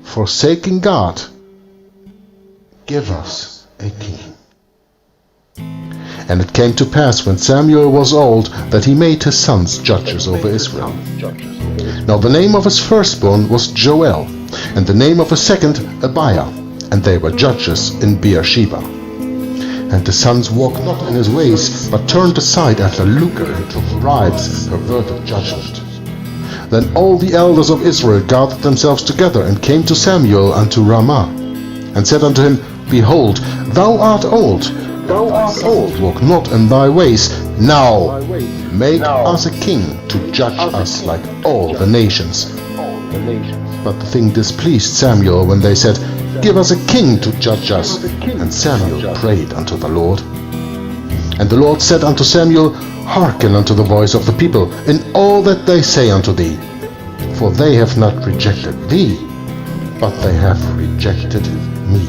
forsaking God, give us a king. And it came to pass, when Samuel was old, that he made his sons judges over Israel. Now the name of his firstborn was Joel, and the name of his second Abiah, and they were judges in Beersheba. And the sons walked not in his ways, but turned aside after lucre, and took bribes, and perverted judgment. Then all the elders of Israel gathered themselves together, and came to Samuel unto Ramah, and said unto him, Behold, thou art old, walk not in thy ways. Now make us a king to judge us like all the nations. But the thing displeased Samuel when they said, Give us a king to judge us. And Samuel prayed unto the Lord. And the Lord said unto Samuel, Hearken unto the voice of the people in all that they say unto thee. For they have not rejected thee, but they have rejected me,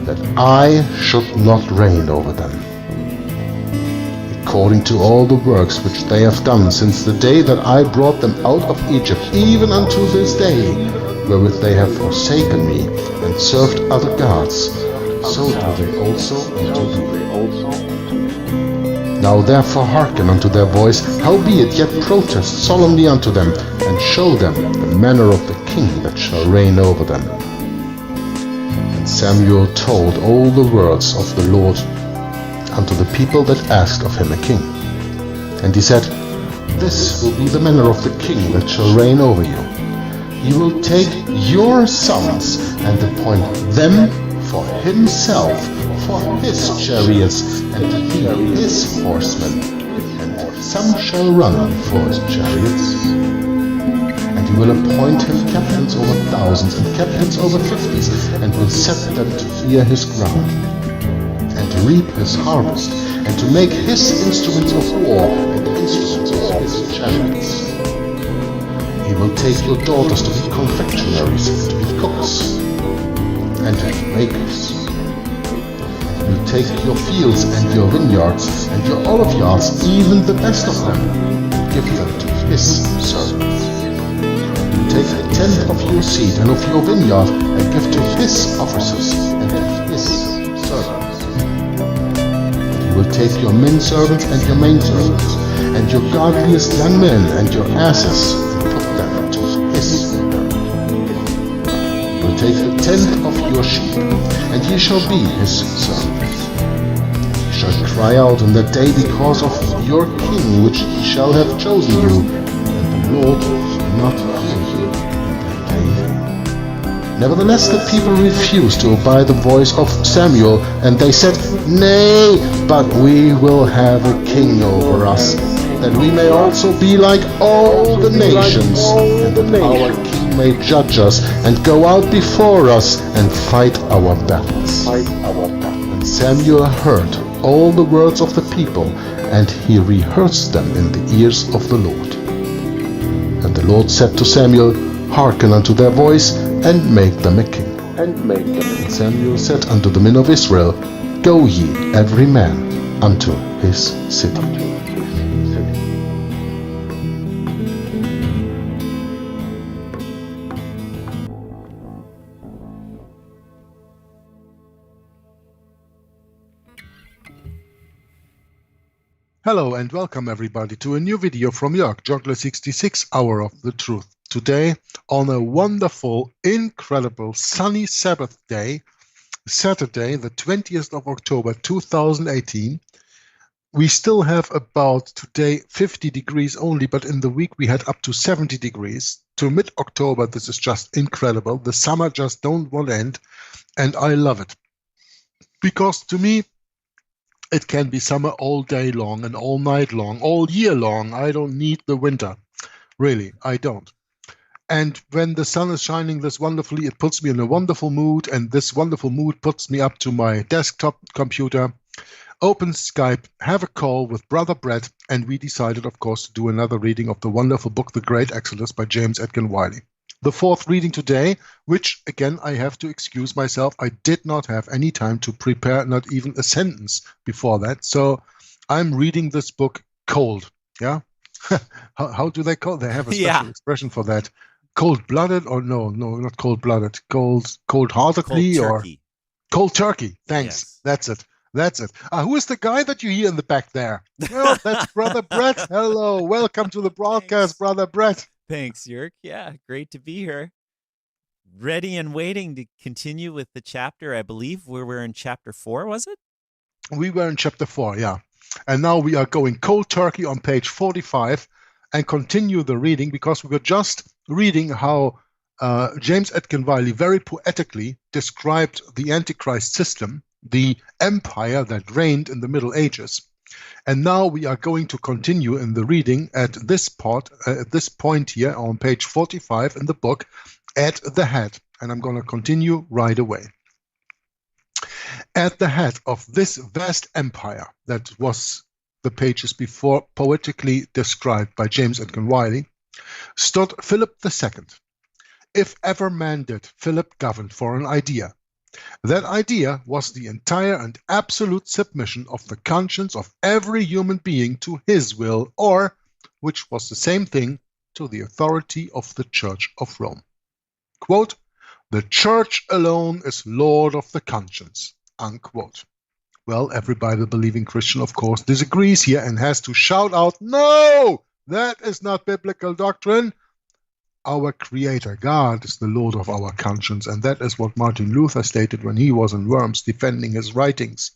that I should not reign over them, according to all the works which they have done since the day that I brought them out of Egypt, even unto this day, wherewith they have forsaken me, and served other gods, so do they also unto thee. Now therefore hearken unto their voice, howbeit yet protest solemnly unto them, and show them the manner of the king that shall reign over them. Samuel told all the words of the Lord unto the people that asked of him a king. And he said, This will be the manner of the king that shall reign over you. He will take your sons and appoint them for himself, for his chariots, and to be his horsemen, and some shall run for his chariots. And he will appoint him captains over thousands, and captains over fifties, and will set them to fear his ground, and to reap his harvest, and to make his instruments of war, and the instruments of his chariots. He will take your daughters to be confectionaries, to be cooks, and to be bakers. He will take your fields and your vineyards, and your olive yards, even the best of them, and give them to his servants. Take a tenth of your seed and of your vineyard, and give to his officers and to his servants. And he will take your men servants and your maid servants, and your godliest young men and your asses, and put them to his vineyard. He will take the tenth of your sheep, and ye shall be his servants. Ye shall cry out in that day because of your king, which he shall have chosen you, and the Lord shall not hear you. Nevertheless, the people refused to obey the voice of Samuel, and they said, Nay, but we will have a king over us, that we may also be like all the nations, and that our king may judge us, and go out before us, and fight our battles. And Samuel heard all the words of the people, and he rehearsed them in the ears of the Lord. And the Lord said to Samuel, Hearken unto their voice, and make them a king. And Samuel said unto the men of Israel, Go ye every man unto his city. Hello and welcome everybody to a new video from Jörg, Joggler66, Hour of the Truth. Today, on a wonderful, incredible, sunny Sabbath day, Saturday, the 20th of October 2018, we still have about today 50 degrees only, but in the week we had up to 70 degrees. To mid-October, this is just incredible. The summer just don't want to end, and I love it. Because to me, it can be summer all day long and all night long, all year long. I don't need the winter. Really, I don't. And when the sun is shining this wonderfully, it puts me in a wonderful mood, and this wonderful mood puts me up to my desktop computer, open Skype, have a call with Brother Bret, and we decided, of course, to do another reading of the wonderful book, The Great Exodus by James Edgar Wylie. The fourth reading today, which, again, I have to excuse myself, I did not have any time to prepare, not even a sentence before that, so I'm reading this book cold, yeah? How do they call it? They have a special expression for that. cold-blooded, or no, not cold-blooded, cold-heartedly, Cold or turkey. cold turkey. Thanks. Yes. That's it. That's it. Who is the guy that you hear in the back there? Well, that's Brother Bret. Hello. Welcome to the broadcast, Thanks. Brother Bret. Thanks, Jörg. Yeah, great to be here. Ready and waiting to continue with the chapter. I believe we're in chapter 4, was it? We were in chapter 4, yeah. And now we are going cold turkey on page 45 and continue the reading, because we were just reading how James Atkin Wylie very poetically described the Antichrist system, the empire that reigned in the Middle Ages. And now we are going to continue in the reading at this point here on page 45 in the book, at the head. And I'm going to continue right away. At the head of this vast empire that was the pages before poetically described by James Atkin Wylie, stood Philip II. If ever man did, Philip governed for an idea. That idea was the entire and absolute submission of the conscience of every human being to his will, or, which was the same thing, to the authority of the Church of Rome. Quote, "The Church alone is Lord of the conscience," unquote. Well, every Bible-believing Christian, of course, disagrees here and has to shout out, "No, that is not biblical doctrine. Our Creator, God, is the Lord of our conscience," and that is what Martin Luther stated when he was in Worms defending his writings.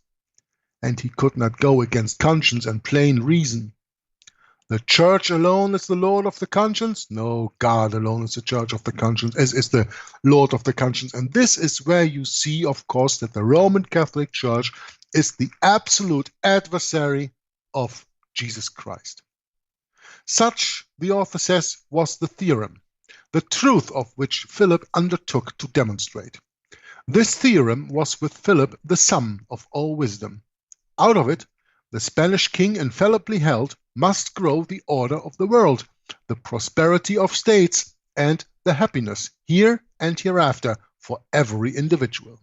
And he could not go against conscience and plain reason. The Church alone is the Lord of the conscience? No, God alone is the Church of the conscience, is the Lord of the conscience. And this is where you see, of course, that the Roman Catholic Church is the absolute adversary of Jesus Christ. Such, the author says, was the theorem, the truth of which Philip undertook to demonstrate. This theorem was with Philip the sum of all wisdom. Out of it, the Spanish king infallibly held must grow the order of the world, the prosperity of states, and the happiness here and hereafter for every individual.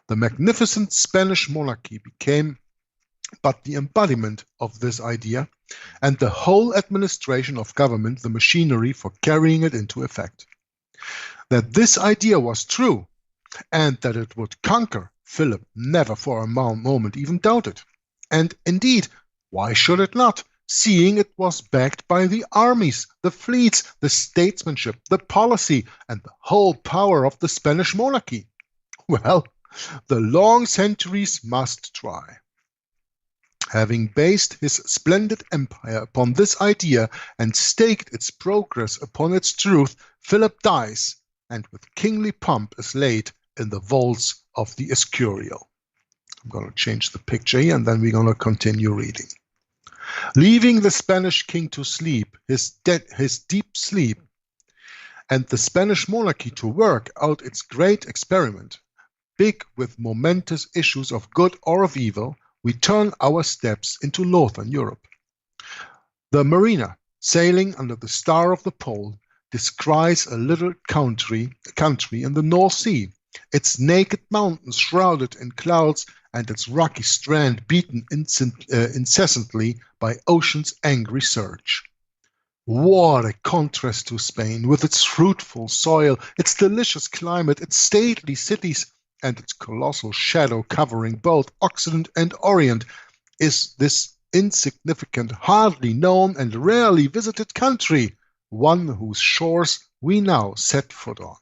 The magnificent Spanish monarchy became but the embodiment of this idea, and the whole administration of government the machinery for carrying it into effect. That this idea was true, and that it would conquer, Philip never for a moment even doubted. And indeed, why should it not, seeing it was backed by the armies, the fleets, the statesmanship, the policy, and the whole power of the Spanish monarchy? Well, the long centuries must try. Having based his splendid empire upon this idea and staked its progress upon its truth, Philip dies, and with kingly pomp is laid in the vaults of the Escurial. I'm going to change the picture here, and then we're going to continue reading. Leaving the Spanish king to sleep, his deep sleep, and the Spanish monarchy to work out its great experiment, big with momentous issues of good or of evil, we turn our steps into northern Europe. The mariner, sailing under the star of the pole, descries a little country in the North Sea, its naked mountains shrouded in clouds, and its rocky strand beaten incessantly by ocean's angry surge. What a contrast to Spain, with its fruitful soil, its delicious climate, its stately cities, and its colossal shadow covering both Occident and Orient, is this insignificant, hardly known, and rarely visited country, one whose shores we now set foot on.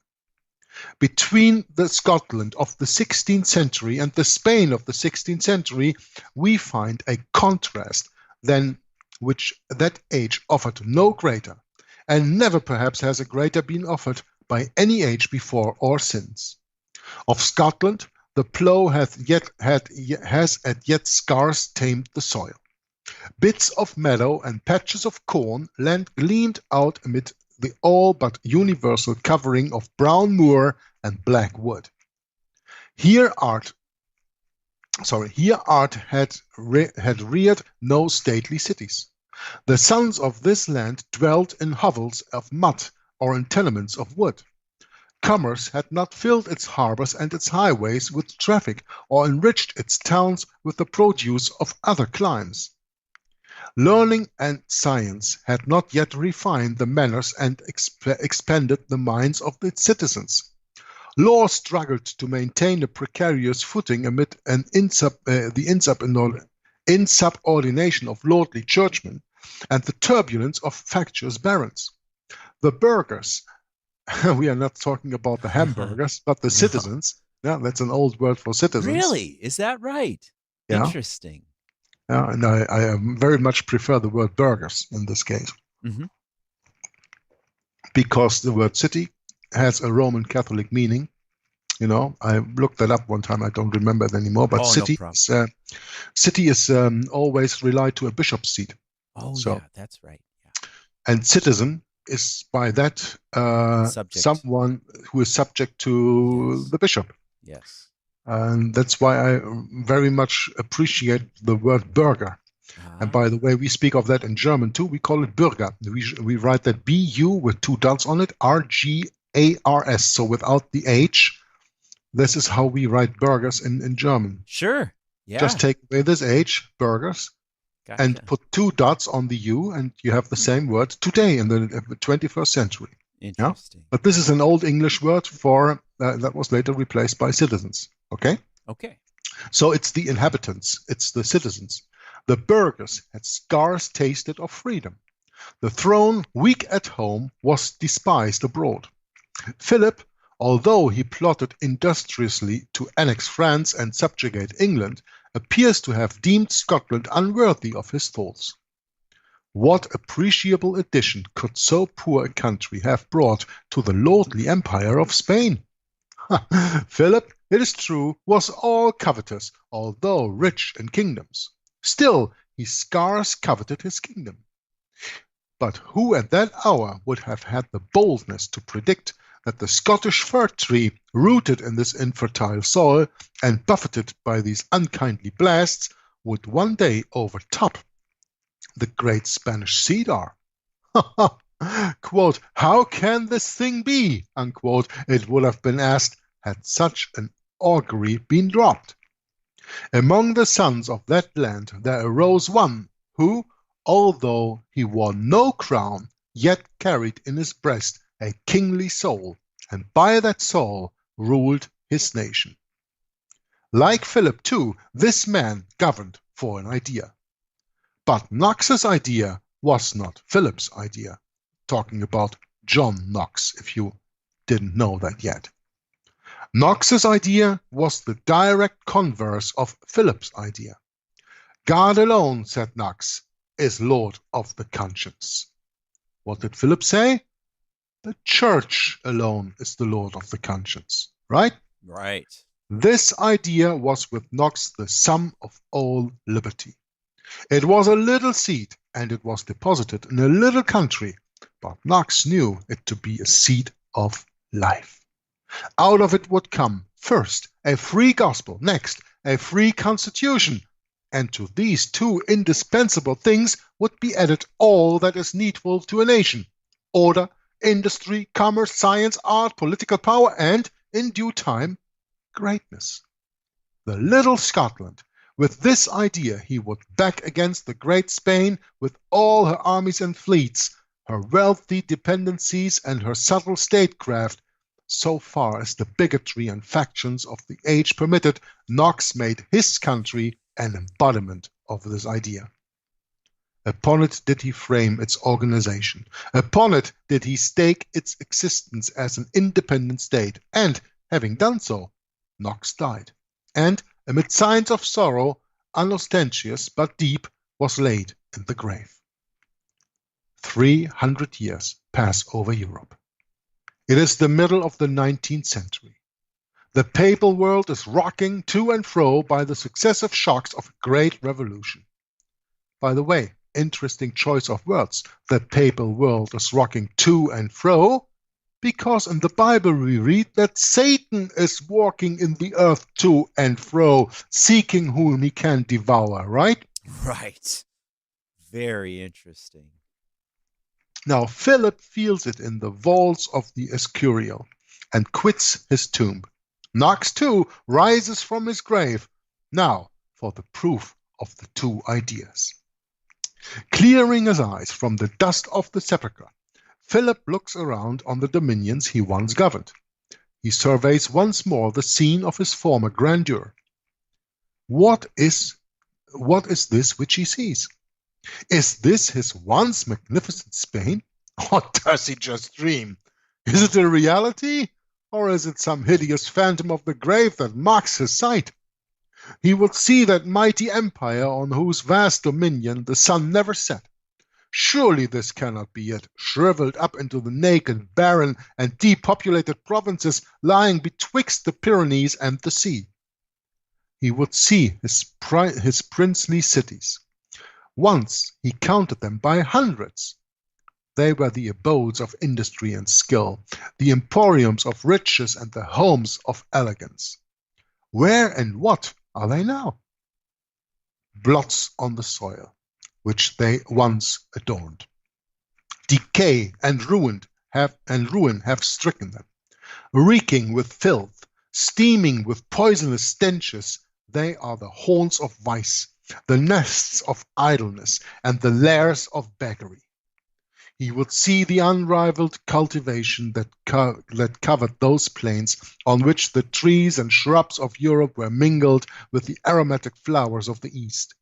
Between the Scotland of the 16th century and the Spain of the 16th century, we find a contrast than which that age offered no greater, and never perhaps has a greater been offered by any age before or since. Of Scotland, the plough has as yet scarce tamed the soil. Bits of meadow and patches of corn land gleamed out amid the all but universal covering of brown moor and black wood. Here art had reared no stately cities. The sons of this land dwelt in hovels of mud or in tenements of wood. Commerce had not filled its harbors and its highways with traffic, or enriched its towns with the produce of other climes. Learning and science had not yet refined the manners and expanded the minds of its citizens. Law struggled to maintain a precarious footing amid the insubordination of lordly churchmen and the turbulence of factious barons. The burghers, we are not talking about the hamburgers, but the citizens, yeah, that's an old word for citizens. Really? Is that right? Yeah. Interesting. Yeah, and I very much prefer the word burghers in this case. Mm-hmm. Because the word city has a Roman Catholic meaning. You know, I looked that up one time. I don't remember it anymore. But city is always relied to a bishop's seat. Oh, so, yeah, that's right. Yeah. And citizen is by that someone who is subject to the bishop. Yes. And that's why I very much appreciate the word burger. And by the way, we speak of that in German too. We call it Bürger. We write that B-U with 2 dots on it, R-G-A-R-S. So without the H, this is how we write burgers in German. Sure. Yeah. Just take away this H, burgers, gotcha. And put 2 dots on the U, and you have the same word today in the 21st century. Interesting. Yeah? But this is an old English word for that was later replaced by citizens. Okay? Okay. So it's the inhabitants, it's the citizens. The burghers had scarce tasted of freedom. The throne, weak at home, was despised abroad. Philip, although he plotted industriously to annex France and subjugate England, appears to have deemed Scotland unworthy of his thoughts. What appreciable addition could so poor a country have brought to the lordly empire of Spain? Philip, it is true, was all covetous, although rich in kingdoms. Still, he scarce coveted his kingdom. But who at that hour would have had the boldness to predict that the Scottish fir tree, rooted in this infertile soil and buffeted by these unkindly blasts, would one day overtop the great Spanish cedar? Quote, how can this thing be? Unquote, it would have been asked had such an augury been dropped. Among the sons of that land there arose one who, although he wore no crown, yet carried in his breast a kingly soul, and by that soul ruled his nation. Like Philip, too, this man governed for an idea. But Knox's idea was not Philip's idea. Talking about John Knox, if you didn't know that yet. Knox's idea was the direct converse of Philip's idea. God alone, said Knox, is Lord of the conscience. What did Philip say? The church alone is the Lord of the conscience, right? Right. This idea was with Knox the sum of all liberty. It was a little seed, and it was deposited in a little country, but Knox knew it to be a seed of life. Out of it would come, first, a free gospel, next, a free constitution, and to these 2 indispensable things would be added all that is needful to a nation: order, industry, commerce, science, art, political power, and, in due time, greatness. The little Scotland, with this idea, he would back against the great Spain with all her armies and fleets, her wealthy dependencies, and her subtle statecraft. So far as the bigotry and factions of the age permitted, Knox made his country an embodiment of this idea. Upon it did he frame its organization. Upon it did he stake its existence as an independent state. And, having done so, Knox died. And, amid signs of sorrow, unostentatious but deep, was laid in the grave. 300 years pass over Europe. It is the middle of the 19th century. The papal world is rocking to and fro by the successive shocks of a great revolution. By the way, interesting choice of words. The papal world is rocking to and fro, because in the Bible we read that Satan is walking in the earth to and fro, seeking whom he can devour, right? Right. Very interesting. Now Philip feels it in the vaults of the Escurial and quits his tomb. Knox too rises from his grave, now for the proof of the 2 ideas. Clearing his eyes from the dust of the sepulchre, Philip looks around on the dominions he once governed. He surveys once more the scene of his former grandeur. What is this which he sees? Is this his once magnificent Spain? Or does he just dream? Is it a reality? Or is it some hideous phantom of the grave that marks his sight? He would see that mighty empire on whose vast dominion the sun never set. Surely this cannot be it, shriveled up into the naked, barren, and depopulated provinces lying betwixt the Pyrenees and the sea. He would see his princely cities. Once he counted them by hundreds. They were the abodes of industry and skill, the emporiums of riches and the homes of elegance. Where and what are they now? Blots on the soil, which they once adorned. Decay and ruin have stricken them. Reeking with filth, steaming with poisonous stenches, they are the haunts of vice, the nests of idleness, and the lairs of beggary. He would see the unrivaled cultivation that covered those plains on which the trees and shrubs of Europe were mingled with the aromatic flowers of the East.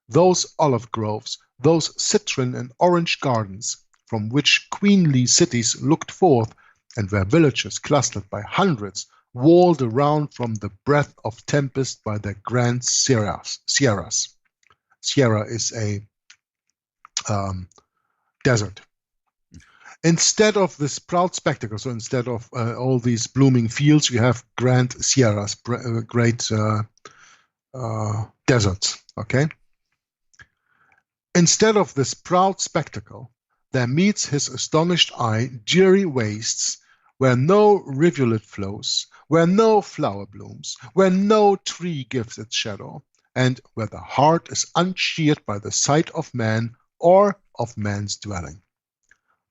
Those olive groves, those citron and orange gardens, from which queenly cities looked forth, and where villages clustered by hundreds, walled around from the breath of tempest by their grand sierras. Sierra is a desert. Instead of this proud spectacle, so instead of all these blooming fields, you have grand sierras, great deserts, okay? Instead of this proud spectacle, there meets his astonished eye dreary wastes where no rivulet flows, where no flower blooms, where no tree gives its shadow, and where the heart is uncheered by the sight of man or of man's dwelling.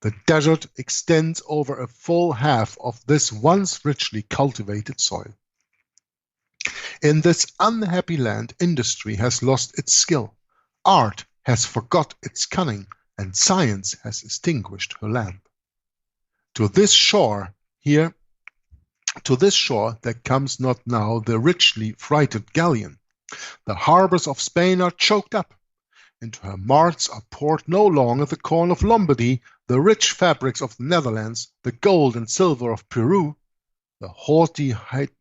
The desert extends over a full half of this once richly cultivated soil. In this unhappy land, industry has lost its skill, art has forgot its cunning, and science has extinguished her lamp. To this shore there comes not now the richly freighted galleon. The harbors of Spain are choked up. Into her marts are poured no longer the corn of Lombardy, the rich fabrics of the Netherlands, the gold and silver of Peru, the haughty hidalgos,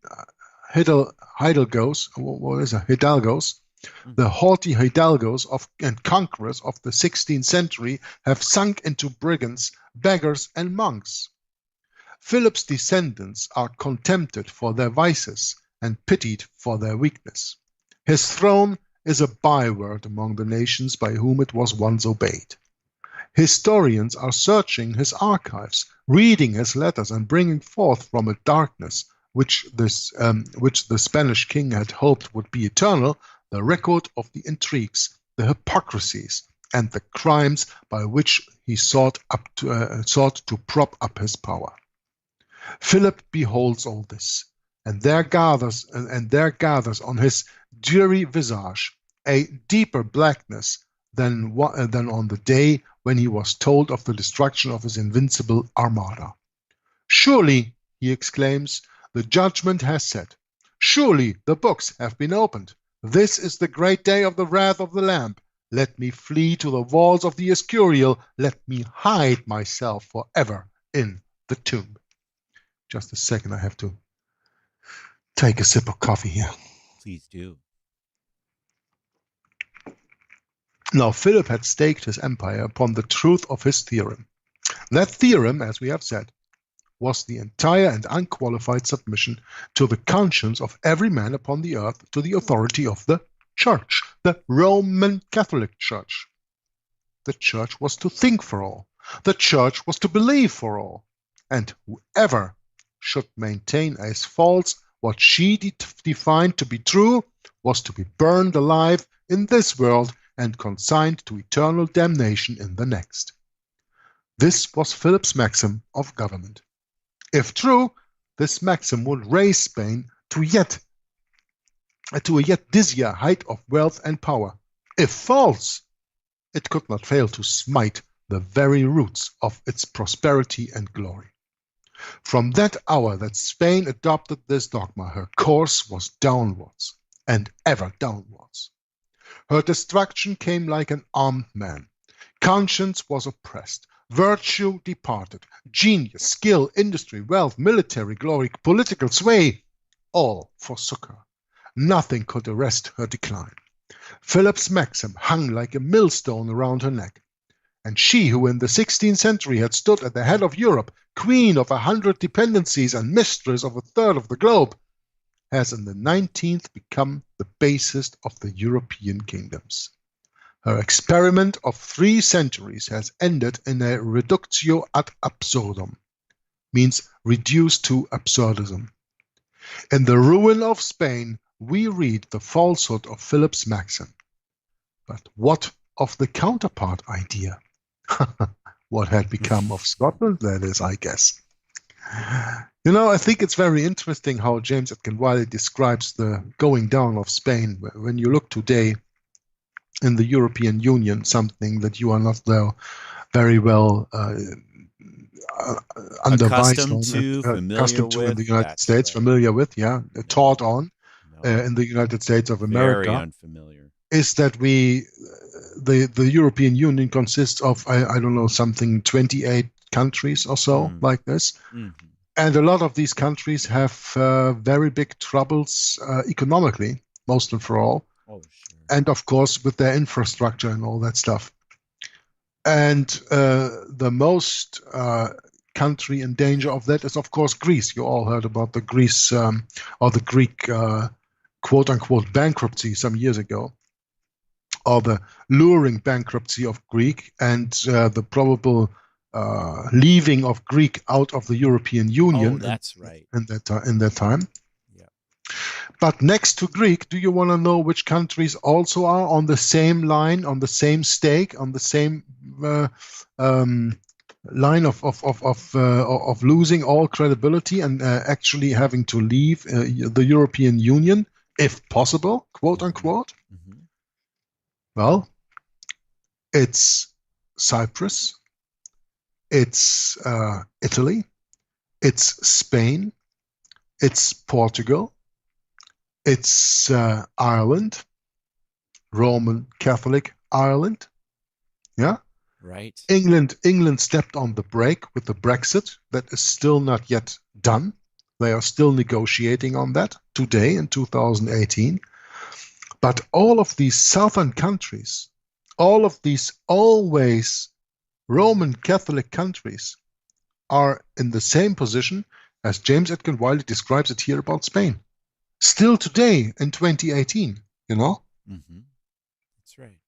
the haughty hidalgos and conquerors of the 16th century have sunk into brigands, beggars, and monks. Philip's descendants are contempted for their vices and pitied for their weakness. His throne is a byword among the nations by whom it was once obeyed. Historians are searching his archives, reading his letters, and bringing forth from a darkness which the Spanish king had hoped would be eternal, the record of the intrigues, the hypocrisies, and the crimes by which he sought to prop up his power. Philip beholds all this, and there gathers on his dreary visage a deeper blackness than on the day when he was told of the destruction of his invincible armada. Surely, he exclaims, the judgment has set. Surely the books have been opened. This is the great day of the wrath of the Lamb. Let me flee to the walls of the Escurial. Let me hide myself forever in the tomb. Just a second, I have to take a sip of coffee here. Please do. Now, Philip had staked his empire upon the truth of his theorem. That theorem, as we have said, was the entire and unqualified submission to the conscience of every man upon the earth to the authority of the Church, the Roman Catholic Church. The Church was to think for all. The Church was to believe for all. And whoever should maintain as false what she defined to be true was to be burned alive in this world and consigned to eternal damnation in the next. This was Philip's maxim of government. If true, this maxim would raise Spain to a yet dizzier height of wealth and power. If false, it could not fail to smite the very roots of its prosperity and glory. From that hour that Spain adopted this dogma, her course was downwards, and ever downwards. Her destruction came like an armed man. Conscience was oppressed, virtue departed, genius, skill, industry, wealth, military glory, political sway, all forsook her. Nothing could arrest her decline. Philip's maxim hung like a millstone around her neck. And she, who in the 16th century had stood at the head of Europe, queen of 100 dependencies and mistress of a third of the globe, has in the 19th become the basest of the European kingdoms. Her experiment of 3 centuries has ended in a reductio ad absurdum, means reduced to absurdism. In the ruin of Spain, we read the falsehood of Philip's maxim. But what of the counterpart idea? What had become of Scotland, that is, I guess. You know, I think it's very interesting how James Atkin Wylie describes the going down of Spain. When you look today in the European Union, something that you are not there very well accustomed to, familiar in the United States, right. familiar with, taught on in the United States of America. Very unfamiliar. Is that the European Union consists of, I don't know, something 28 countries or so, like this. Mm-hmm. And a lot of these countries have very big troubles economically, most and for all. Oh, sure. And of course, with their infrastructure and all that stuff. And the most country in danger of that is, of course, Greece. You all heard about the Greece or the Greek quote-unquote bankruptcy some years ago, or the luring bankruptcy of Greek and the probable leaving of Greek out of the European Union. Oh, that's right. In that time. Yeah. But next to Greek, do you want to know which countries also are on the same line, on the same stake, on the same line of losing all credibility and actually having to leave the European Union, if possible, quote unquote? Mm-hmm. Well, it's Cyprus, it's Italy, it's Spain, it's Portugal, it's Ireland, Roman Catholic Ireland, yeah? Right. England stepped on the brake with the Brexit. That is still not yet done. They are still negotiating on that today in 2018. But all of these southern countries, all of these always Roman Catholic countries are in the same position as James Atkin Wylie describes it here about Spain. Still today in 2018, you know? Mm-hmm. That's right.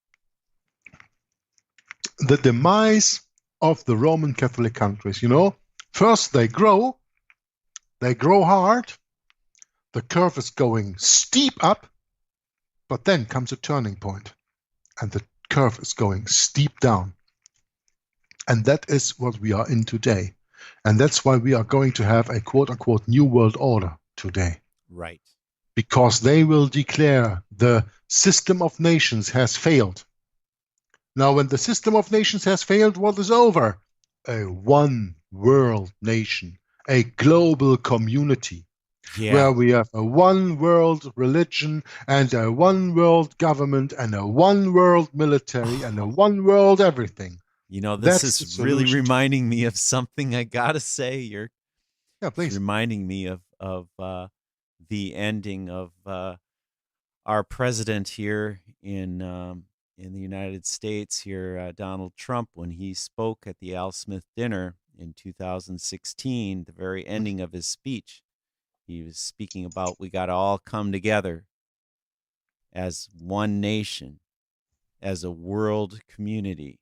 The demise of the Roman Catholic countries, you know? First they grow hard, the curve is going steep up, but then comes a turning point, and the curve is going steep down. And that is what we are in today. And that's why we are going to have a quote-unquote new world order today. Right. Because they will declare the system of nations has failed. Now, when the system of nations has failed, what is over? A one world nation, a global community. Yeah. Where we have a one world religion and a one world government and a one world military and a one world everything. You know, this is really reminding me of something I gotta say. You're reminding me of the ending of our president here in the United States here, Donald Trump, when he spoke at the Al Smith dinner in 2016, the very ending of his speech. He was speaking about we got to all come together as one nation, as a world community.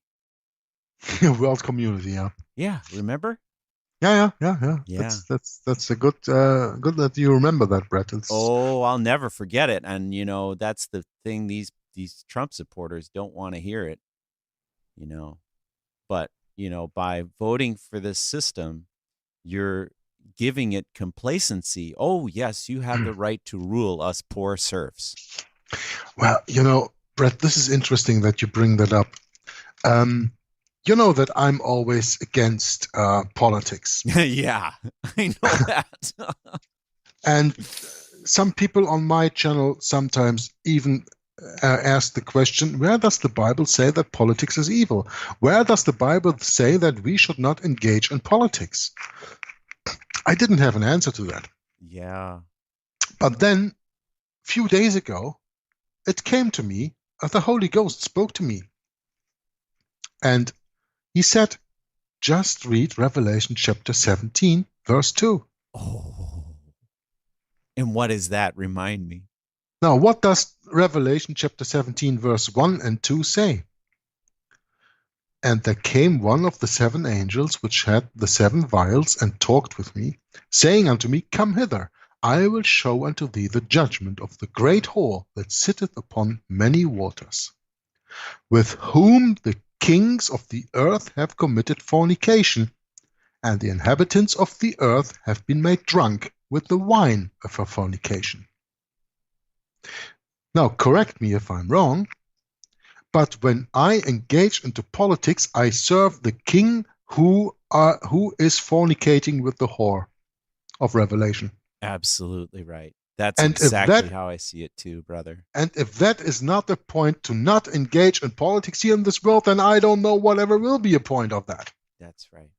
World community, yeah. Yeah, remember? Yeah. That's a good that you remember that, Bret. I'll never forget it. And you know, that's the thing. These Trump supporters don't want to hear it. You know, but you know, by voting for this system, you're giving it complacency. Oh, yes, you have the right to rule us poor serfs. Well, you know, Bret, this is interesting that you bring that up. You know that I'm always against politics. Yeah, I know that. And some people on my channel sometimes even ask the question, where does the Bible say that politics is evil? Where does the Bible say that we should not engage in politics? I didn't have an answer to that. Yeah. But then, a few days ago, it came to me, the Holy Ghost spoke to me. And he said, just read Revelation chapter 17, verse 2. Oh. And what is that? Remind me. Now, what does Revelation chapter 17, verse 1 and 2 say? And there came one of the 7 angels which had the 7 vials, and talked with me, saying unto me, Come hither, I will show unto thee the judgment of the great whore that sitteth upon many waters, with whom the kings of the earth have committed fornication, and the inhabitants of the earth have been made drunk with the wine of her fornication. Now, correct me if I'm wrong, but when I engage into politics, I serve the king who is fornicating with the whore of Revelation. Absolutely right. That's exactly how I see it too, brother. And if that is not the point to not engage in politics here in this world, then I don't know whatever will be a point of that. That's right.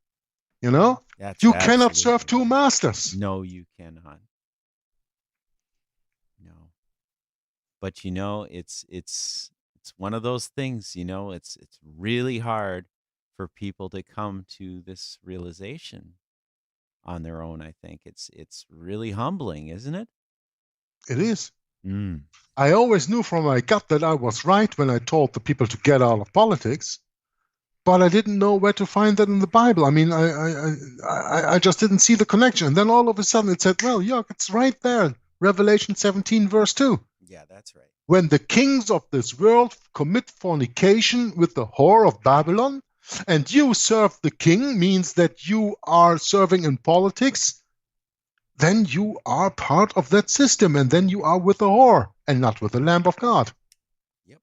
You know? You cannot serve 2 masters. No, you cannot. No. But you know, it's one of those things, you know, it's really hard for people to come to this realization on their own, I think. It's really humbling, isn't it? It is. I always knew from my gut that I was right when I told the people to get out of politics, but I didn't know where to find that in the Bible. I mean, I just didn't see the connection. And then all of a sudden it said, well, Jörg, it's right there. Revelation 17, verse 2. Yeah, that's right. When the kings of this world commit fornication with the whore of Babylon, and you serve the king, means that you are serving in politics, then you are part of that system, and then you are with the whore and not with the Lamb of God. Yep.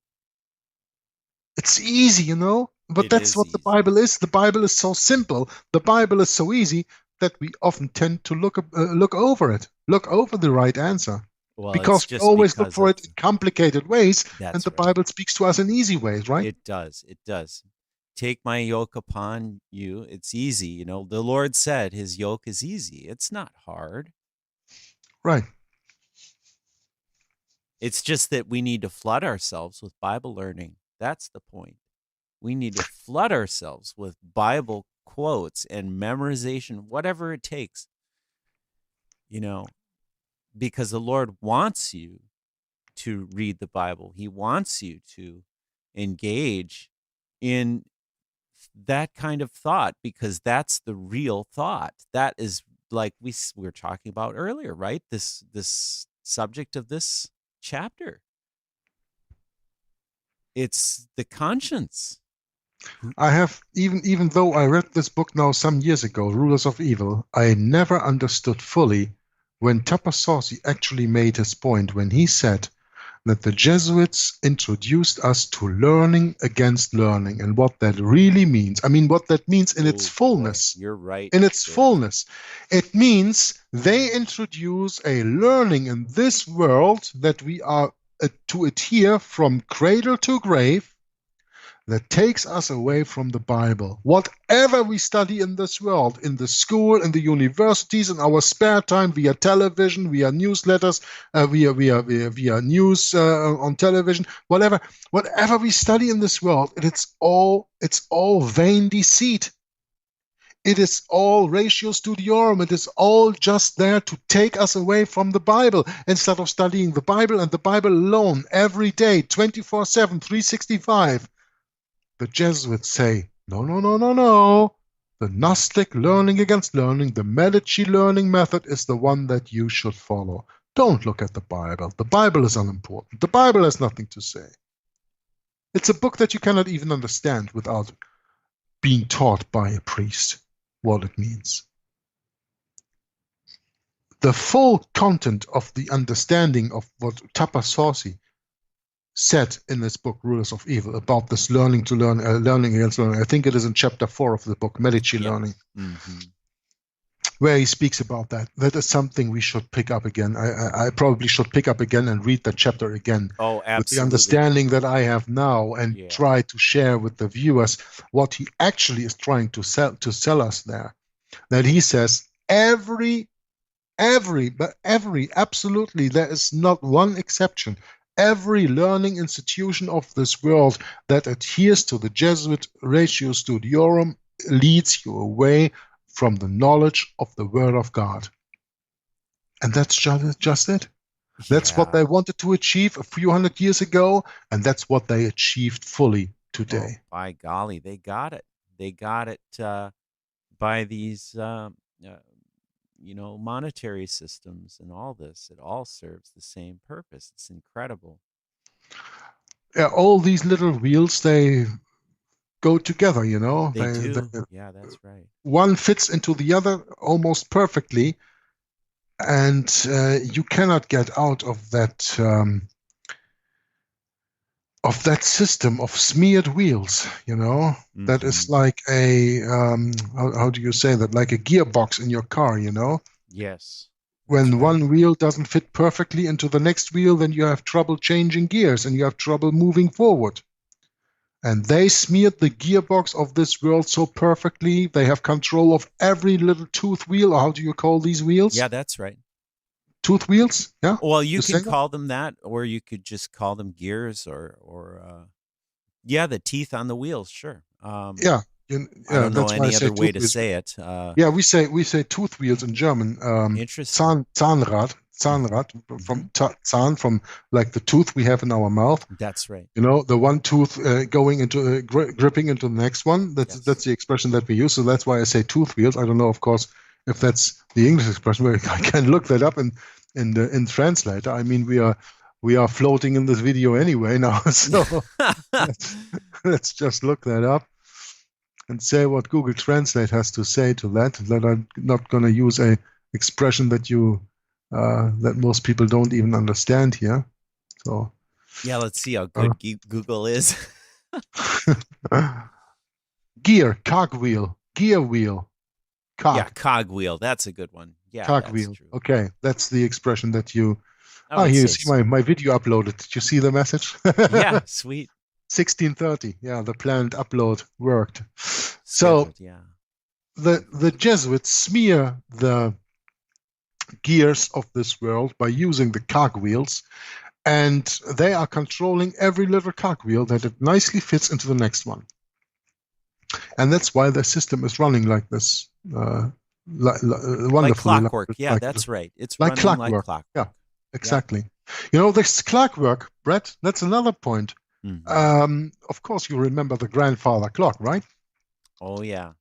It's easy, you know, but that's what the Bible is. The Bible is so simple. The Bible is so easy that we often tend to look over it, look over the right answer. Well, because we always look for it in complicated ways, and the Bible speaks to us in easy ways, right? It does. It does. Take my yoke upon you. It's easy. You know, the Lord said his yoke is easy. It's not hard. Right. It's just that we need to flood ourselves with Bible learning. That's the point. We need to flood ourselves with Bible quotes and memorization, whatever it takes, you know, because the Lord wants you to read the Bible. He wants you to engage in that kind of thought, because that's the real thought. That is, like we were talking about earlier, right? This subject of this chapter. It's the conscience. I have, even though I read this book now some years ago, Rulers of Evil, I never understood fully when Tapasosi actually made his point when he said that the Jesuits introduced us to learning against learning, and what that really means. I mean, what that means in its fullness. You're right. In its fullness. It means they introduce a learning in this world that we are to adhere from cradle to grave, that takes us away from the Bible. Whatever we study in this world, in the school, in the universities, in our spare time, via television, via newsletters, via news on television, whatever we study in this world, it's all vain deceit. It is all ratio studiorum. It is all just there to take us away from the Bible, instead of studying the Bible and the Bible alone every day, 24/7, 365. The Jesuits say, no. The Gnostic learning against learning, the Medici learning method is the one that you should follow. Don't look at the Bible. The Bible is unimportant. The Bible has nothing to say. It's a book that you cannot even understand without being taught by a priest what it means. The full content of the understanding of what Tapasosi said in this book, Rulers of Evil, about this learning to learn, learning against learning. I think it is in chapter 4 of the book, Medici Learning, where he speaks about that. That is something we should pick up again. I probably should pick up again and read that chapter again. Oh, absolutely. With the understanding that I have now, and try to share with the viewers what he actually is trying to sell us there. That he says every, absolutely, there is not one exception. Every learning institution of this world that adheres to the Jesuit Ratio Studiorum leads you away from the knowledge of the Word of God. And that's just it. That's what they wanted to achieve a few hundred years ago, and that's what they achieved fully today. Oh, by golly, they got it. They got it by these, monetary systems and all this. It all serves the same purpose. It's incredible. Yeah, all these little wheels, they go together, They do. Yeah, that's right. One fits into the other almost perfectly, and you cannot get out of that system of smeared wheels. That is like a how do you say that? Like a gearbox in your car. Yes. When one wheel doesn't fit perfectly into the next wheel, then you have trouble changing gears and you have trouble moving forward. And they smeared the gearbox of this world so perfectly. They have control of every little tooth wheel. Or how do you call these wheels? Yeah, that's right. Tooth wheels? Yeah. Well, you can call them that, or you could just call them gears, or the teeth on the wheels. Sure. Yeah. I don't know any other way to say it. Yeah, we say tooth wheels in German. Interesting. Zahnrad from Zahn, from like the tooth we have in our mouth. That's right. The one tooth going into gripping into the next one. That's the expression that we use. So that's why I say tooth wheels. I don't know, of course, if that's the English expression. But I can look that up in translator. I mean, we are floating in this video anyway now. So let's just look that up and say what Google Translate has to say to that. That I'm not going to use a expression that that most people don't even understand here. So yeah, let's see how good Google is. Gear, cogwheel, gear wheel, cog. Yeah, cogwheel. That's a good one. Yeah, cogwheel. That's true. Okay, that's the expression that you. Here you see my video uploaded. Did you see the message? Yeah, sweet. 1630. Yeah, the planned upload worked. So the Jesuits smear the gears of this world by using the cogwheels, and they are controlling every little cogwheel that it nicely fits into the next one. And that's why the system is running like this, wonderfully. Like clockwork. Yeah, that's right. It's like running clockwork. like clockwork. Yeah, exactly. Yeah. This clockwork, Bret, that's another point. Of course, you remember the grandfather clock, right? Oh, yeah.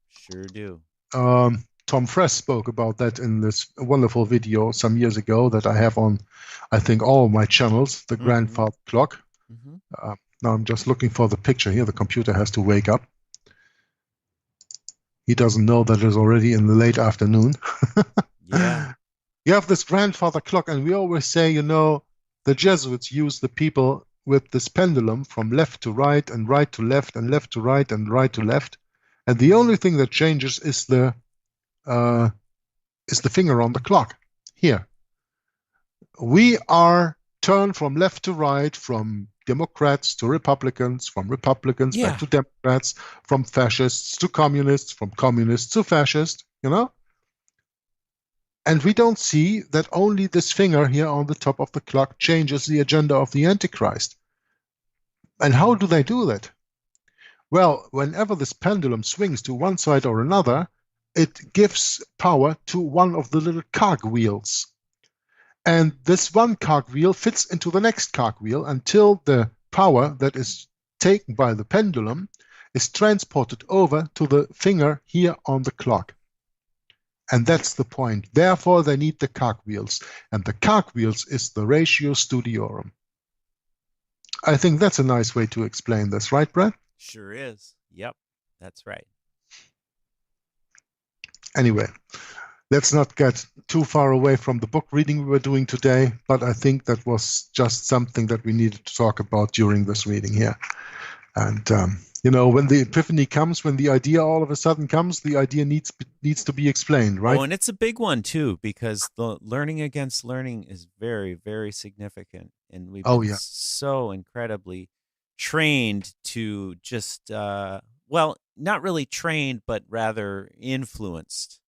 Sure do. Tom Fress spoke about that in this wonderful video some years ago that I have on, I think, all my channels, the grandfather clock. Now I'm just looking for the picture here. The computer has to wake up. He doesn't know that it's already in the late afternoon. Yeah. You have this grandfather clock, and we always say, the Jesuits use the people with this pendulum from left to right and right to left and left to right and right to left. And the only thing that changes is the finger on the clock here. We are turned from left to right, from Democrats to Republicans, from Republicans back to Democrats, from fascists to communists, from communists to fascists, And we don't see that only this finger here on the top of the clock changes the agenda of the Antichrist. And how do they do that? Well, whenever this pendulum swings to one side or another, it gives power to one of the little cogwheels. And this one cogwheel fits into the next cogwheel until the power that is taken by the pendulum is transported over to the finger here on the clock. And that's the point. Therefore, they need the cogwheels. And the cogwheels is the Ratio Studiorum. I think that's a nice way to explain this, right, Bret? Sure is. Yep, that's right. Anyway, let's not get too far away from the book reading we were doing today, but I think that was just something that we needed to talk about during this reading here. And, when the epiphany comes, when the idea all of a sudden comes, the idea needs to be explained, right? Oh, and it's a big one, too, because the learning against learning is very, very significant. And we've been so incredibly trained to just, well, not really trained, but rather influenced.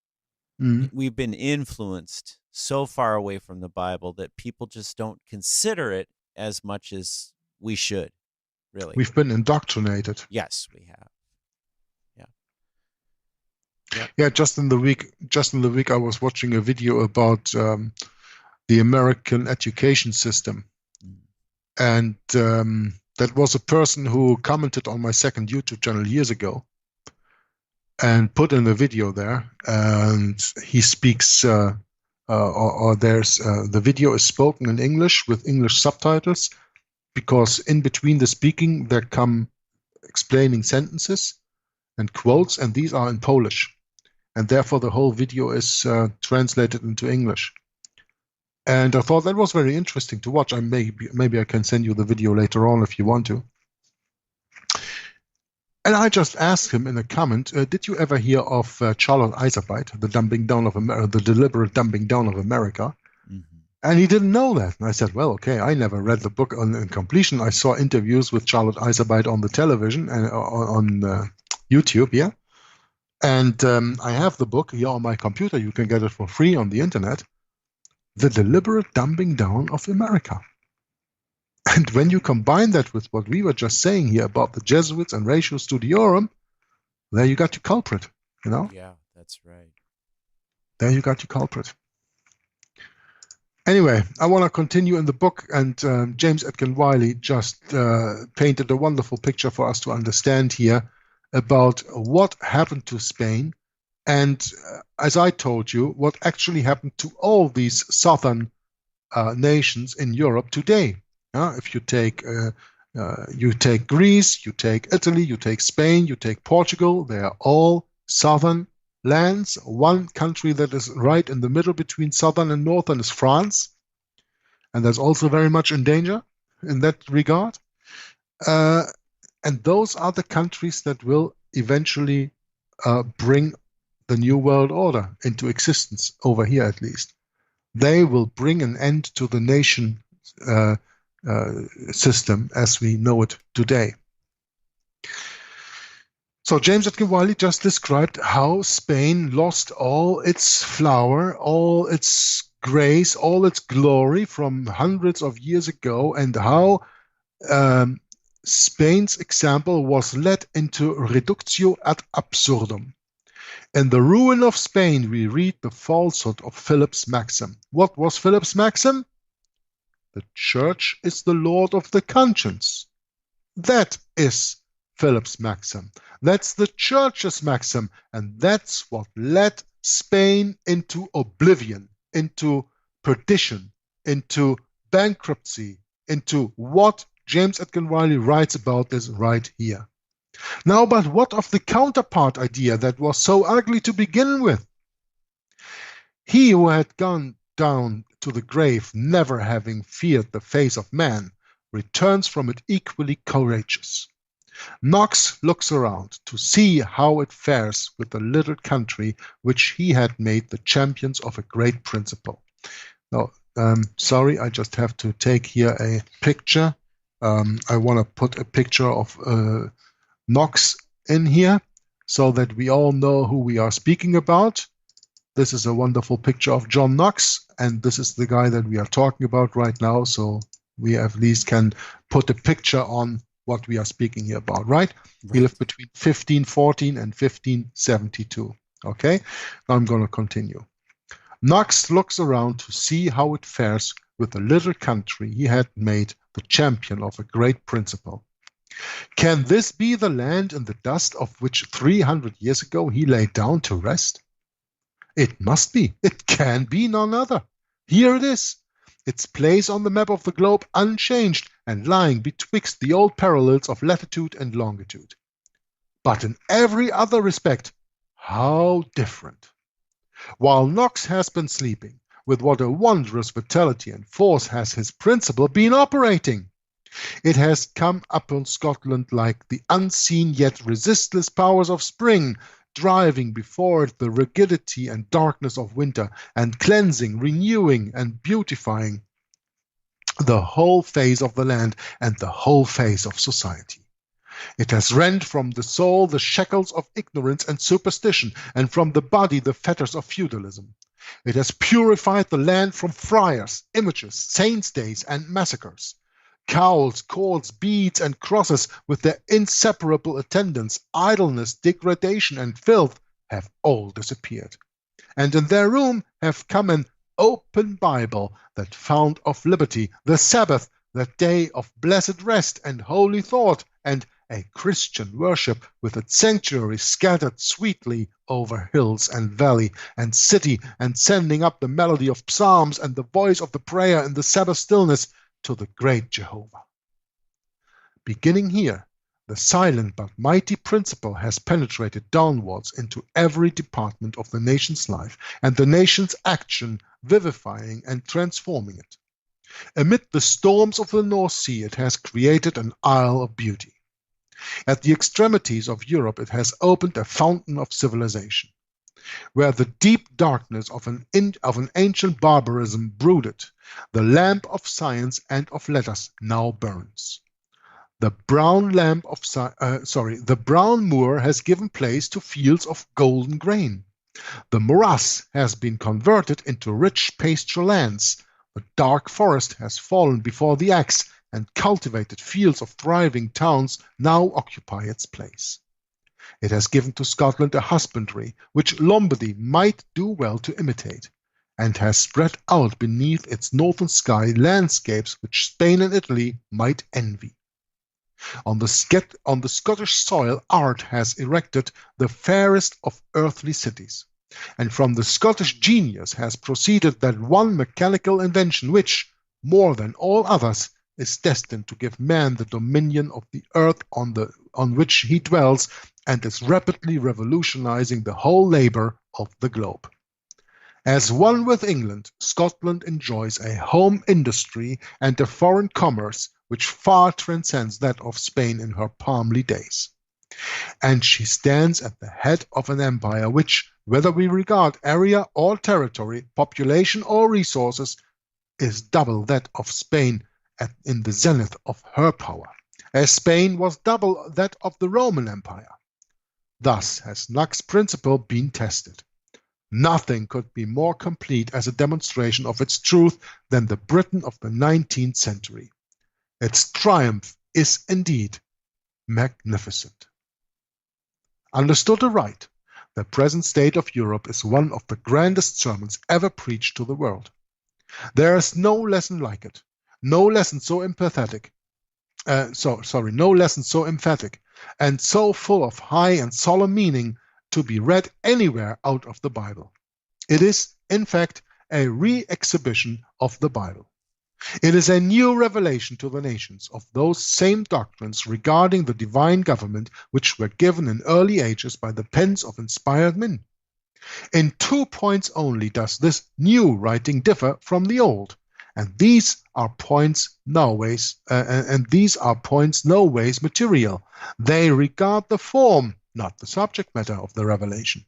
We've been influenced so far away from the Bible that people just don't consider it as much as we should, really. We've been indoctrinated. Yes, we have. Yeah, just in the week I was watching a video about the American education system. And that was a person who commented on my second YouTube channel years ago and put in a video there, and he speaks, the video is spoken in English with English subtitles, because in between the speaking there come explaining sentences and quotes, and these are in Polish, and therefore the whole video is translated into English. And I thought that was very interesting to watch. Maybe I can send you the video later on if you want to. And I just asked him in a comment, did you ever hear of Charlotte Iserbyt, the deliberate dumbing down of America? And he didn't know that. And I said, well, okay, I never read the book in completion. I saw interviews with Charlotte Iserbyt on the television and on YouTube, yeah. And I have the book here on my computer. You can get it for free on the internet. The deliberate dumbing down of America. And when you combine that with what we were just saying here about the Jesuits and Ratio Studiorum, there you got your culprit, Yeah, that's right. There you got your culprit. Anyway, I want to continue in the book, and James Edgar Wylie just painted a wonderful picture for us to understand here about what happened to Spain, and as I told you, what actually happened to all these southern nations in Europe today. If you take Greece, you take Italy, you take Spain, you take Portugal, they are all southern lands. One country that is right in the middle between southern and northern is France, and that's also very much in danger in that regard. And those are the countries that will eventually bring the New World Order into existence, over here at least. They will bring an end to the nation system as we know it today. So James Edgar Wylie just described how Spain lost all its flower, all its grace, all its glory from hundreds of years ago, and how Spain's example was led into reductio ad absurdum. In the ruin of Spain, we read the falsehood of Philip's maxim. What was Philip's maxim? The church is the lord of the conscience. That is Philip's maxim. That's the church's maxim, and that's what led Spain into oblivion, into perdition, into bankruptcy, into what James Edgar Wylie writes about this right here. Now, but what of the counterpart idea that was so ugly to begin with? He who had gone down to the grave, never having feared the face of man, returns from it equally courageous. Knox looks around to see how it fares with the little country which he had made the champions of a great principle. Now, sorry, I just have to take here a picture. I want to put a picture of Knox in here so that we all know who we are speaking about. This is a wonderful picture of John Knox, and this is the guy that we are talking about right now, so we at least can put a picture on what we are speaking here about, right? He lived between 1514 and 1572. Okay, now I'm going to continue. Knox looks around to see how it fares with the little country he had made the champion of a great principle. Can this be the land in the dust of which 300 years ago he lay down to rest? It must be. It can be none other. Here it is, its place on the map of the globe unchanged and lying betwixt the old parallels of latitude and longitude. But in every other respect, how different. While Knox has been sleeping, with what a wondrous vitality and force has his principle been operating! It has come upon Scotland like the unseen yet resistless powers of spring, driving before it the rigidity and darkness of winter, and cleansing, renewing, and beautifying the whole face of the land and the whole face of society. It has rent from the soul the shackles of ignorance and superstition, and from the body the fetters of feudalism. It has purified the land from friars, images, saints' days, and massacres. Cowls, cords, beads, and crosses, with their inseparable attendants, idleness, degradation, and filth, have all disappeared. And in their room have come an open Bible, that fount of liberty, the Sabbath, that day of blessed rest and holy thought, and a Christian worship with its sanctuary scattered sweetly over hills and valley and city, and sending up the melody of psalms and the voice of the prayer in the Sabbath stillness to the great Jehovah. Beginning here, the silent but mighty principle has penetrated downwards into every department of the nation's life and the nation's action, vivifying and transforming it. Amid the storms of the North Sea, it has created an isle of beauty. At the extremities of Europe, it has opened a fountain of civilization. Where the deep darkness of an ancient barbarism brooded, the lamp of science and of letters now burns. The brown moor has given place to fields of golden grain. The morass has been converted into rich pasture lands. The dark forest has fallen before the axe, and cultivated fields of thriving towns now occupy its place. It has given to Scotland a husbandry which Lombardy might do well to imitate, and has spread out beneath its northern sky landscapes which Spain and Italy might envy. On the Scottish soil, art has erected the fairest of earthly cities, and from the Scottish genius has proceeded that one mechanical invention which, more than all others, is destined to give man the dominion of the earth on which he dwells, and is rapidly revolutionizing the whole labor of the globe. As one with England, Scotland enjoys a home industry and a foreign commerce which far transcends that of Spain in her palmy days. And she stands at the head of an empire which, whether we regard area or territory, population or resources, is double that of Spain in the zenith of her power, as Spain was double that of the Roman Empire. Thus has Knox's principle been tested. Nothing could be more complete as a demonstration of its truth than the Britain of the 19th century. Its triumph is indeed magnificent. Understood aright, the present state of Europe is one of the grandest sermons ever preached to the world. There is no lesson like it, no lesson so emphatic, and so full of high and solemn meaning to be read anywhere out of the Bible. It is, in fact, a re-exhibition of the Bible. It is a new revelation to the nations of those same doctrines regarding the divine government which were given in early ages by the pens of inspired men. In 2 points only does this new writing differ from the old, and these are points no ways material. They regard the form, not the subject matter of the revelation.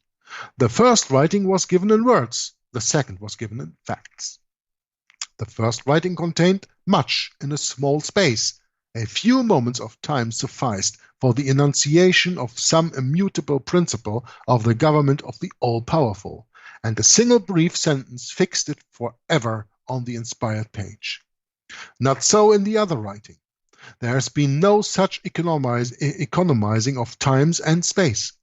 The first writing was given in words, the second was given in facts. The first writing contained much in a small space. A few moments of time sufficed for the enunciation of some immutable principle of the government of the all-powerful, and a single brief sentence fixed it forever on the inspired page. Not so in the other writing. There has been no such economizing of times and space.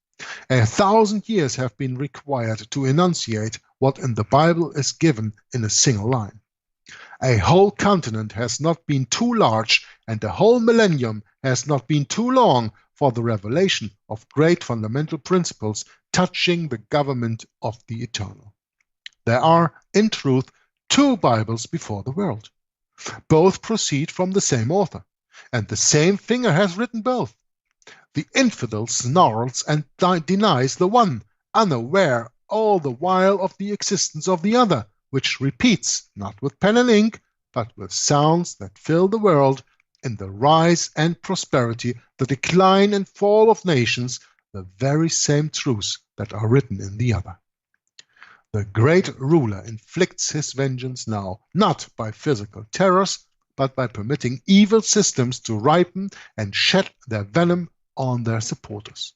1,000 years have been required to enunciate what in the Bible is given in a single line. A whole continent has not been too large, and a whole millennium has not been too long for the revelation of great fundamental principles touching the government of the eternal. There are, in truth, 2 Bibles before the world. Both proceed from the same author, and the same finger has written both. The infidel snarls and denies the one, unaware all the while of the existence of the other, which repeats, not with pen and ink, but with sounds that fill the world, in the rise and prosperity, the decline and fall of nations, the very same truths that are written in the other. The great ruler inflicts his vengeance now, not by physical terrors, but by permitting evil systems to ripen and shed their venom on their supporters.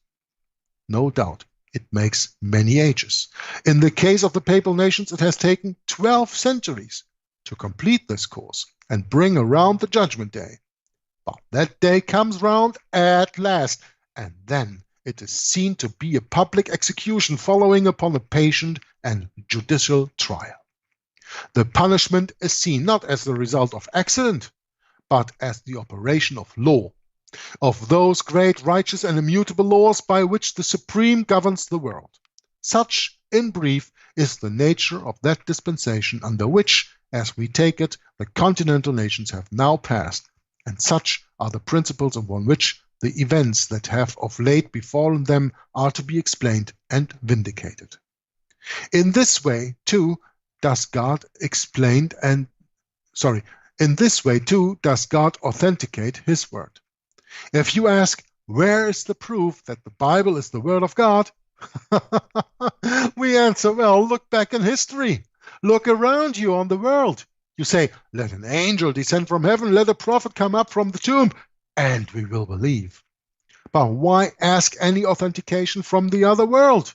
No doubt, it makes many ages. In the case of the papal nations, it has taken 12 centuries to complete this course and bring around the judgment day. But that day comes round at last, and then it is seen to be a public execution following upon a patient and judicial trial. The punishment is seen not as the result of accident, but as the operation of law, of those great righteous and immutable laws by which the Supreme governs the world. Such, in brief, is the nature of that dispensation under which, as we take it, the continental nations have now passed, and such are the principles upon which the events that have of late befallen them are to be explained and vindicated. In this way, too, does God authenticate His word. If you ask, where is the proof that the Bible is the word of God? We answer, well, look back in history. Look around you on the world. You say, let an angel descend from heaven, let a prophet come up from the tomb, and we will believe. But why ask any authentication from the other world?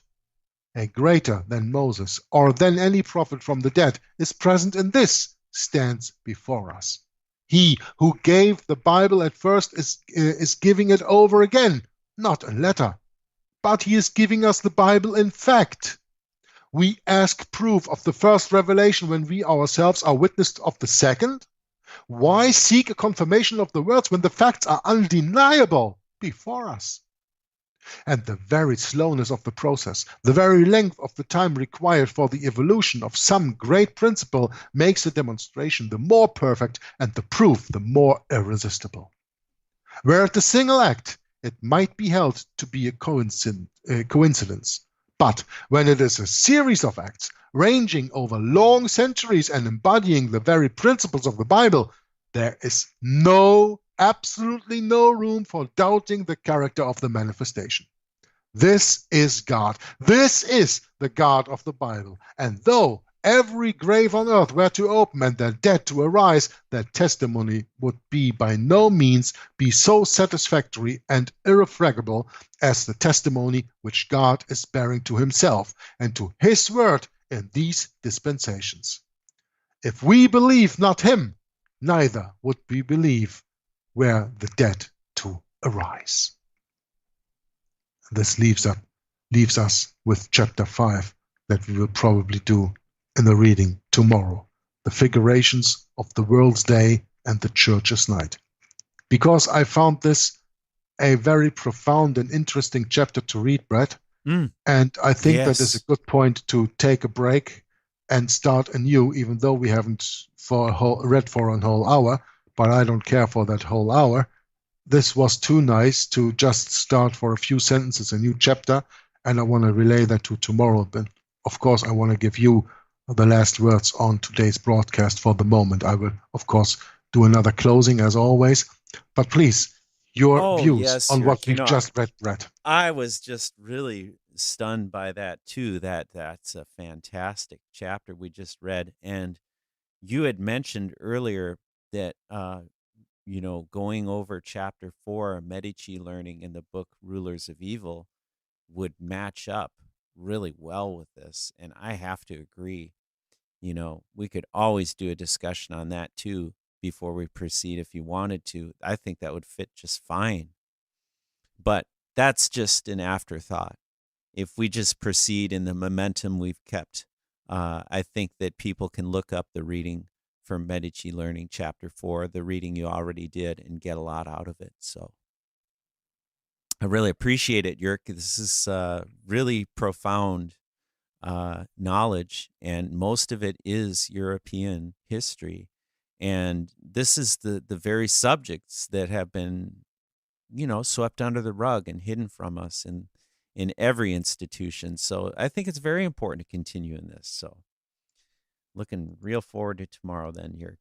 A greater than Moses or than any prophet from the dead is present in this, stands before us. He who gave the Bible at first is giving it over again, not in letter, but he is giving us the Bible in fact. We ask proof of the first revelation when we ourselves are witness of the second. Why seek a confirmation of the words when the facts are undeniable before us? And the very slowness of the process, the very length of the time required for the evolution of some great principle makes the demonstration the more perfect and the proof the more irresistible. Were it a single act, it might be held to be a coincidence. But when it is a series of acts ranging over long centuries and embodying the very principles of the Bible, there is absolutely no room for doubting the character of the manifestation. This is God. This is the God of the Bible. And though every grave on earth were to open and their dead to arise, their testimony would be by no means be so satisfactory and irrefragable as the testimony which God is bearing to himself and to his word in these dispensations. If we believe not him, neither would we believe were the dead to arise. This leaves us with chapter 5 that we will probably do in the reading tomorrow, the figurations of the world's day and the church's night. Because I found this a very profound and interesting chapter to read, Bret, and I think that is a good point to take a break and start anew, even though we haven't read for a whole hour, but I don't care for that whole hour. This was too nice to just start for a few sentences, a new chapter, and I want to relay that to tomorrow. But of course, I want to give you the last words on today's broadcast for the moment. I will, of course, do another closing as always, but please, your views on what we've just read, Bret. I was just really stunned by that too. That's a fantastic chapter we just read, and you had mentioned earlier that going over chapter 4, Medici learning in the book Rulers of Evil would match up really well with this, and I have to agree. We could always do a discussion on that too before we proceed if you wanted to. I think that would fit just fine. But that's just an afterthought. If we just proceed in the momentum we've kept, I think that people can look up the reading from Medici Learning Chapter 4, the reading you already did, and get a lot out of it. So I really appreciate it, Jörg. This is really profound knowledge, and most of it is European history. And this is the very subjects that have been, swept under the rug and hidden from us in every institution. So I think it's very important to continue in this. So looking real forward to tomorrow then, Jörg.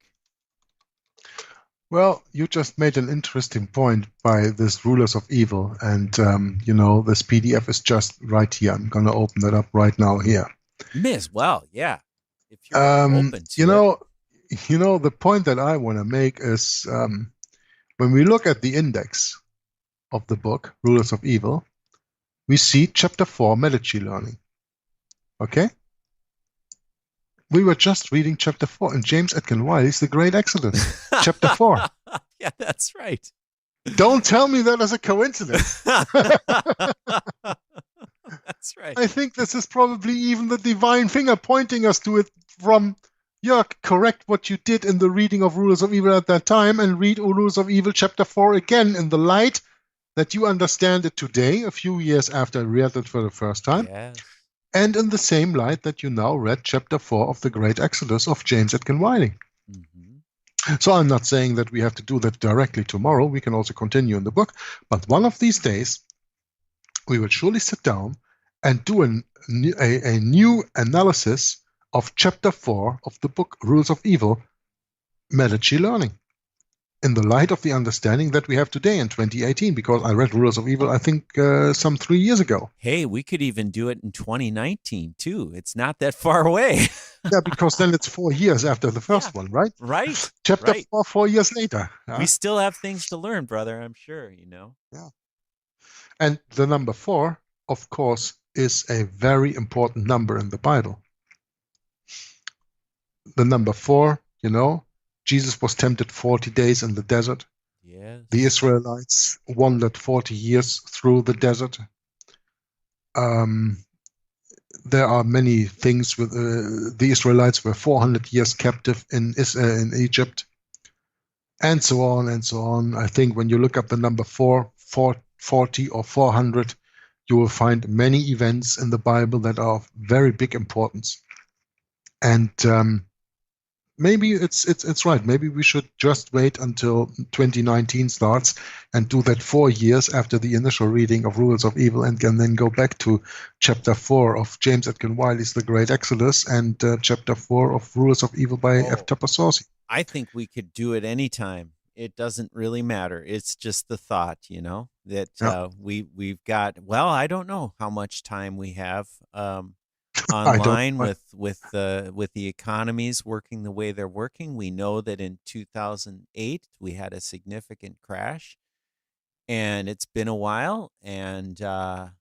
Well, you just made an interesting point by this Rulers of Evil. And, this PDF is just right here. I'm going to open that up right now here. Miss, well, yeah. If you're open to it. The point that I want to make is when we look at the index of the book, Rulers of Evil, we see chapter 4, Medici learning. Okay? We were just reading chapter 4 in James Atkin Wylie's The Great Exodus, chapter 4. Yeah, that's right. Don't tell me that as a coincidence. That's right. I think this is probably even the divine finger pointing us to it from, Jörg, correct what you did in the reading of Rulers of Evil at that time and read Rulers of Evil chapter 4 again in the light that you understand it today, a few years after I read it for the first time. Yes. And in the same light that you now read chapter 4 of The Great Exodus of James Atkin Wylie. Mm-hmm. So I'm not saying that we have to do that directly tomorrow. We can also continue in the book. But one of these days, we will surely sit down and do a new analysis of chapter 4 of the book Rules of Evil, Medici Learning, in the light of the understanding that we have today in 2018, because I read Rulers of Evil, I think, some 3 years ago. Hey, we could even do it in 2019, too. It's not that far away. Yeah, because then it's 4 years after the first one, right? Right. Chapter 4, 4 years later. We still have things to learn, brother, I'm sure, Yeah. And the number 4, of course, is a very important number in the Bible. The number 4, Jesus was tempted 40 days in the desert. Yes. The Israelites wandered 40 years through the desert. There are many things with the Israelites were 400 years captive in Egypt, and so on and so on. I think when you look up the number 440 or 400, you will find many events in the Bible that are of very big importance. And maybe it's right. Maybe we should just wait until 2019 starts and do that 4 years after the initial reading of Rules of Evil, and can then go back to chapter 4 of James Atkin Wylie's The Great Exodus and chapter 4 of Rules of Evil by F. Tupper Saucy. I think we could do it anytime. It doesn't really matter. It's just the thought, that we've got. Well, I don't know how much time we have. Online with the economies working the way they're working. We know that in 2008 we had a significant crash, and it's been a while, and or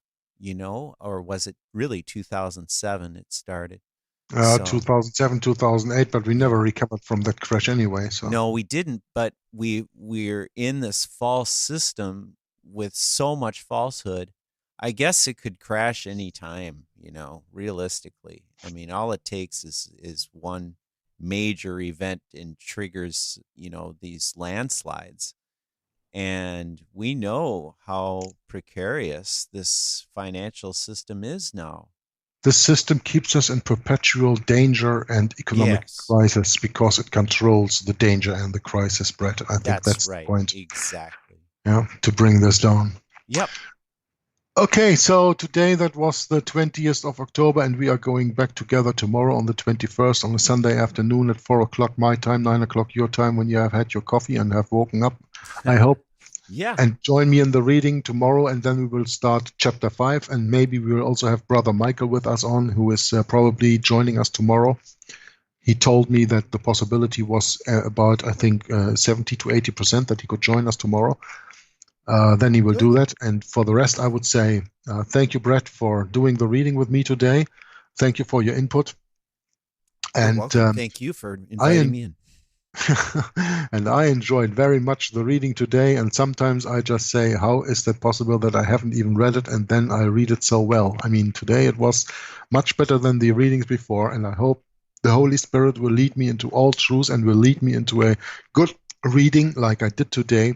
was it really 2007 it started? 2007, 2008, but we never recovered from that crash anyway. So no, we didn't, but we're in this false system with so much falsehood. I guess it could crash any time, realistically. I mean, all it takes is one major event and triggers, these landslides. And we know how precarious this financial system is now. The system keeps us in perpetual danger and economic crisis because it controls the danger and the crisis, Bret. I think that's right. The point. Exactly. Yeah, to bring this down. Yep. Okay, so today that was the 20th of October, and we are going back together tomorrow on the 21st on a Sunday afternoon at 4 o'clock my time, 9 o'clock your time, when you have had your coffee and have woken up, I hope. Yeah. And join me in the reading tomorrow, and then we will start chapter 5, and maybe we will also have Brother Michael with us on, who is probably joining us tomorrow. He told me that the possibility was about, I think, 70 to 80% that he could join us tomorrow. Then he will do that. And for the rest, I would say thank you, Bret, for doing the reading with me today. Thank you for your input. And thank you for inviting me in. And I enjoyed very much the reading today. And sometimes I just say, how is that possible that I haven't even read it? And then I read it so well. I mean, today it was much better than the readings before. And I hope the Holy Spirit will lead me into all truths and will lead me into a good reading like I did today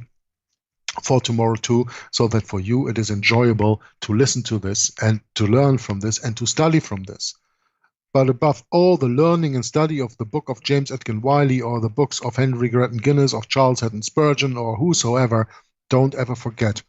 for tomorrow too, so that for you it is enjoyable to listen to this and to learn from this and to study from this. But above all, the learning and study of the book of James Atkin Wylie or the books of Henry Grattan Guinness, of Charles Haddon Spurgeon, or whosoever, don't ever forget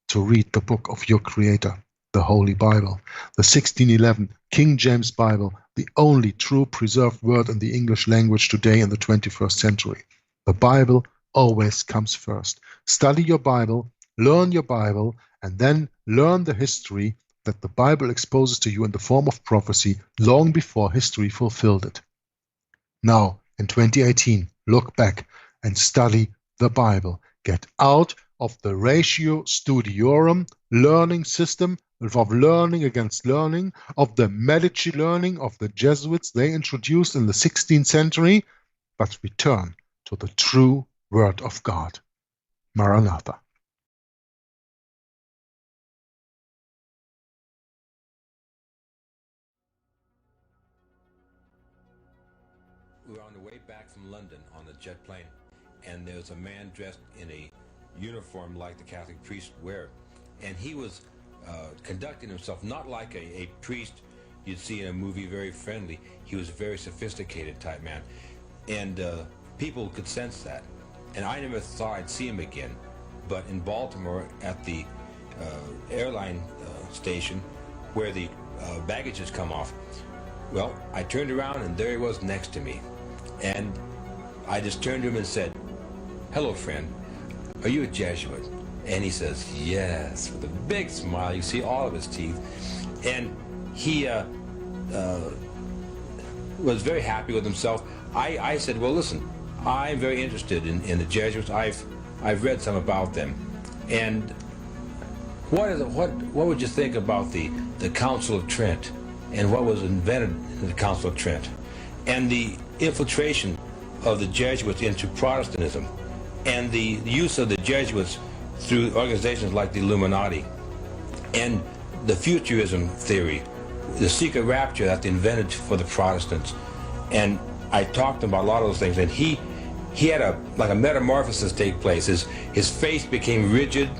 to read the book of your Creator, the the Holy Bible. The 1611 King James Bible, the only true preserved word in the English language today in the 21st century. The Bible always comes first. Study your Bible, learn your Bible, and then learn the history that the Bible exposes to you in the form of prophecy long before history fulfilled it. Now, in 2018, look back and study the Bible. Get out of the ratio studiorum learning system of learning against learning, of the Medici learning of the Jesuits they introduced in the 16th century, but return to the true Word of God. Maranatha. We were on the way back from London on a jet plane, and there was a man dressed in a uniform like the Catholic priests wear, and he was conducting himself not like a priest you'd see in a movie, very friendly. He was a very sophisticated type man, and people could sense that. And I never thought I'd see him again, but in Baltimore at the airline station where the baggages come off, well, I turned around and there he was next to me. And I just turned to him and said, "Hello, friend, are you a Jesuit?" And he says, "Yes," with a big smile. You see all of his teeth. And he was very happy with himself. I said, "Well, listen, I'm very interested in the Jesuits. I've read some about them. And what would you think about the Council of Trent and what was invented in the Council of Trent and the infiltration of the Jesuits into Protestantism and the use of the Jesuits through organizations like the Illuminati and the futurism theory, the secret rapture that they invented for the Protestants?" And I talked about a lot of those things, and he had a metamorphosis take place. His face became rigid,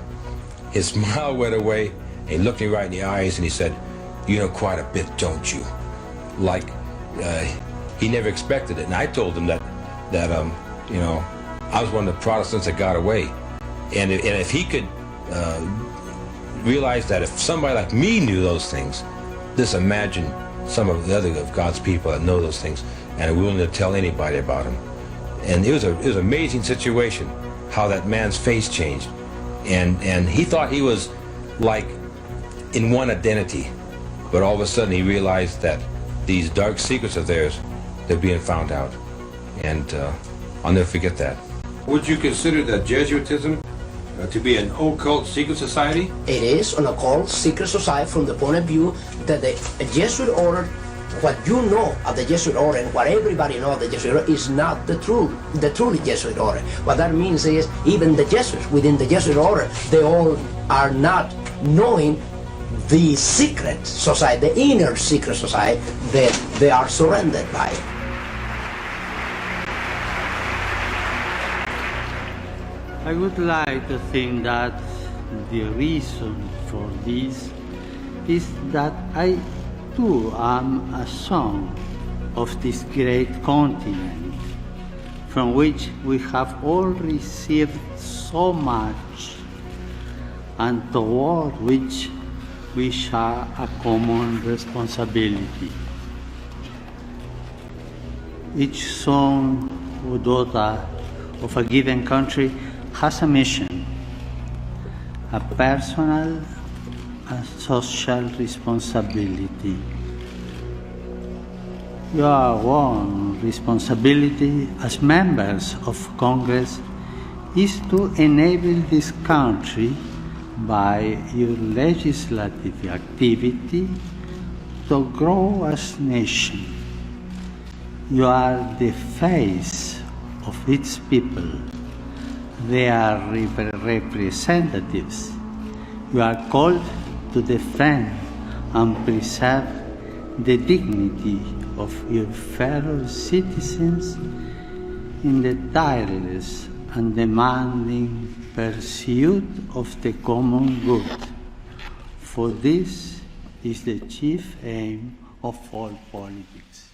his smile went away, and he looked me right in the eyes and he said, "You know quite a bit, don't you?" Like he never expected it. And I told him that you know, I was one of the Protestants that got away, and if he could realize that if somebody like me knew those things, just imagine some of the other of God's people that know those things and are willing to tell anybody about them. And it was an amazing situation how that man's face changed, and he thought he was like in one identity, but all of a sudden he realized that these dark secrets of theirs, they're being found out, and I'll never forget that. Would you consider that Jesuitism to be an occult secret society? It is an occult secret society from the point of view that the Jesuit order, what you know of the Jesuit order and what everybody knows of the Jesuit order is not the truly Jesuit order. What that means is even the Jesuits within the Jesuit order, they all are not knowing the secret society, the inner secret society that they are surrounded by. I would like to think that the reason for this is that I too am a son of this great continent from which we have all received so much and toward which we share a common responsibility. Each son or daughter of a given country has a mission, a personal and social responsibility. Your one responsibility as members of Congress is to enable this country by your legislative activity to grow as a nation. You are the face of its people. They are representatives. You are called to defend and preserve the dignity of your fellow citizens in the tireless and demanding pursuit of the common good. For this is the chief aim of all politics.